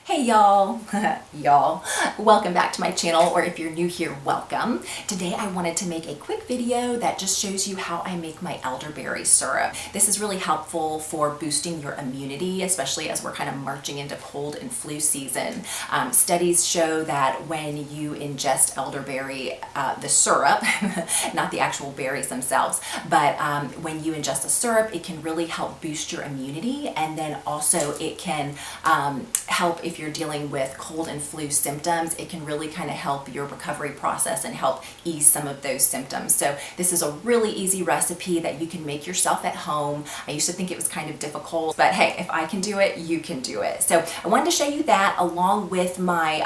Hey y'all, welcome back to my channel, or if you're new here, welcome. Today I wanted to make a quick video that just shows you how I make my elderberry syrup. This is really helpful for boosting your immunity, especially as we're kind of marching into cold and flu season. Studies show that when you ingest elderberry, the syrup, not the actual berries themselves, but when you ingest the syrup, it can really help boost your immunity, and then also it can help if you're dealing with cold and flu symptoms. It can really kind of help your recovery process and help ease some of those symptoms. So this is a really easy recipe that you can make yourself at home. I used to think it was kind of difficult, but hey, if I can do it, you can do it. So I wanted to show you that along with my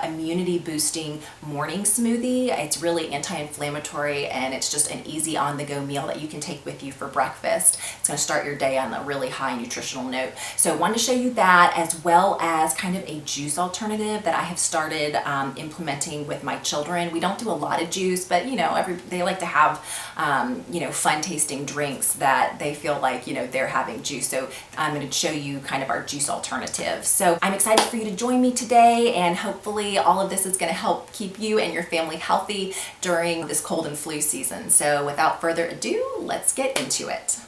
immunity boosting morning smoothie. It's really anti-inflammatory, and it's just an easy on-the-go meal that you can take with you for breakfast. It's going to start your day on a really high nutritional note. So I wanted to show you that, as well as kind of a juice alternative that I have started implementing with my children. We don't do a lot of juice, but they like to have fun tasting drinks that they feel like they're having juice. So I'm going to show you kind of our juice alternative. So I'm excited for you to join me today, and hopefully all of this is going to help keep you and your family healthy during this cold and flu season. So without further ado, let's get into it.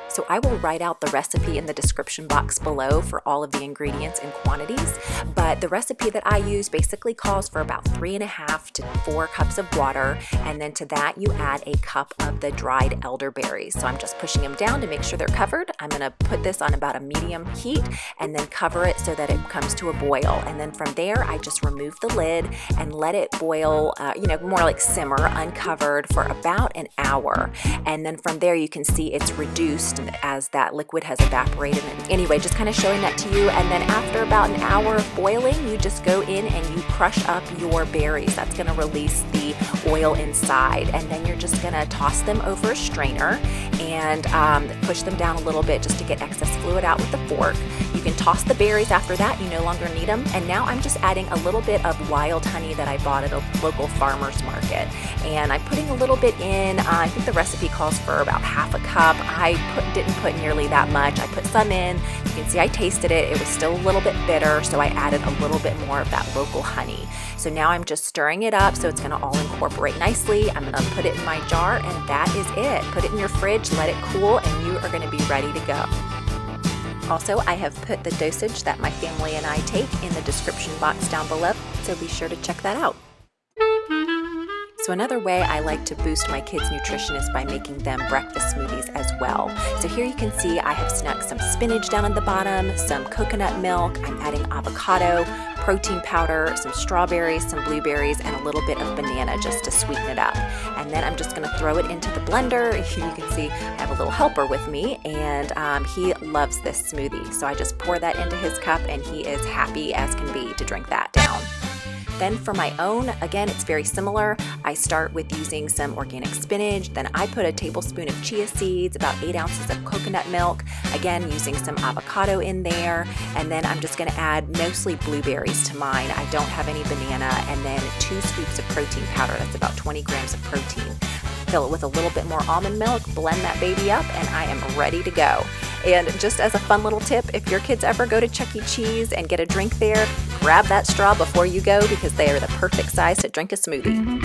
So I will write out the recipe in the description box below for all of the ingredients and quantities, but the recipe that I use basically calls for about 3.5 to 4 cups of water, and then to that you add a cup of the dried elderberries. So I'm just pushing them down to make sure they're covered. I'm going to put this on about a medium heat and then cover it so that it comes to a boil, and then from there I just remove the lid and let it boil, more like simmer uncovered for about an hour, and then from there you can see it's reduced as that liquid has evaporated. And anyway, just kind of showing that to you. And then after about an hour of boiling, you just go in and you crush up your berries. That's going to release the oil inside, and then you're just going to toss them over a strainer and push them down a little bit just to get excess fluid out with the fork. You can toss the berries after that. You no longer need them. And now I'm just adding a little bit of wild honey that I bought at a local farmer's market, and I'm putting a little bit in. I think the recipe calls for about half a cup. I didn't put nearly that much. I put some in. You can see I tasted it. It was still a little bit bitter, so I added a little bit more of that local honey. So now I'm just stirring it up so it's going to all incorporate nicely. I'm going to put it in my jar, and that is it. Put it in your fridge, let it cool, and you are going to be ready to go. Also, I have put the dosage that my family and I take in the description box down below, so be sure to check that out. So another way I like to boost my kids' nutrition is by making them breakfast smoothies as well. So here you can see I have snuck some spinach down at the bottom, some coconut milk, I'm adding avocado, protein powder, some strawberries, some blueberries, and a little bit of banana just to sweeten it up. And then I'm just going to throw it into the blender. You can see I have a little helper with me, and he loves this smoothie. So I just pour that into his cup, and he is happy as can be to drink that down. Then for my own, again, it's very similar. I start with using some organic spinach, then I put a tablespoon of chia seeds, about 8 ounces of coconut milk, again using some avocado in there, and then I'm just going to add mostly blueberries to mine. I don't have any banana, and then 2 scoops of protein powder. That's about 20 grams of protein. Fill it with a little bit more almond milk, blend that baby up, and I am ready to go. And just as a fun little tip, if your kids ever go to Chuck E. Cheese and get a drink there, grab that straw before you go, because they are the perfect size to drink a smoothie.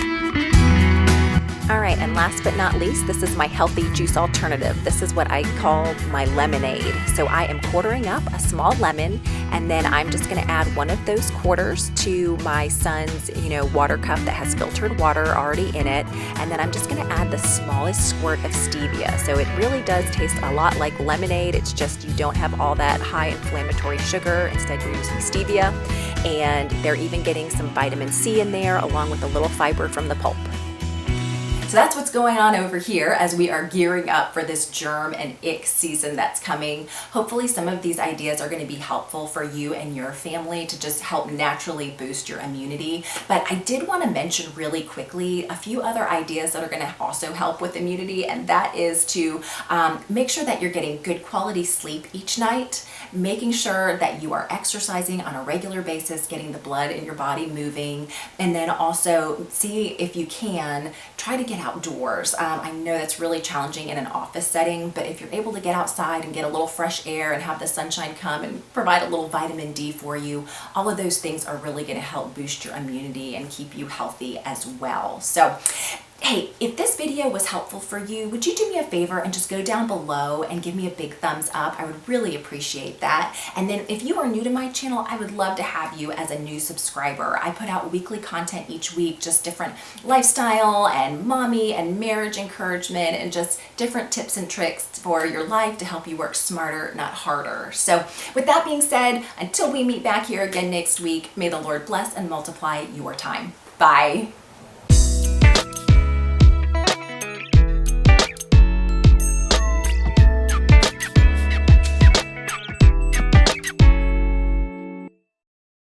Alright, and last but not least, this is my healthy juice alternative. This is what I call my lemonade. So I am quartering up a small lemon, and then I'm just going to add one of those quarters to my son's, water cup that has filtered water already in it, and then I'm just going to add the smallest squirt of stevia. So it really does taste a lot like lemonade. It's just you don't have all that high inflammatory sugar. Instead, you're using stevia, and they're even getting some vitamin C in there along with a little fiber from the pulp. So that's what's going on over here as we are gearing up for this germ and ick season that's coming. Hopefully some of these ideas are going to be helpful for you and your family to just help naturally boost your immunity. But I did want to mention really quickly a few other ideas that are going to also help with immunity, and that is to make sure that you're getting good quality sleep each night, making sure that you are exercising on a regular basis, getting the blood in your body moving, and then also see if you can try to get outdoors. I know that's really challenging in an office setting, but if you're able to get outside and get a little fresh air and have the sunshine come and provide a little vitamin D for you, all of those things are really going to help boost your immunity and keep you healthy as well. So hey, if this video was helpful for you, would you do me a favor and just go down below and give me a big thumbs up? I would really appreciate that. And then if you are new to my channel, I would love to have you as a new subscriber. I put out weekly content each week, just different lifestyle and mommy and marriage encouragement and just different tips and tricks for your life to help you work smarter, not harder. So with that being said, until we meet back here again next week, may the Lord bless and multiply your time. Bye.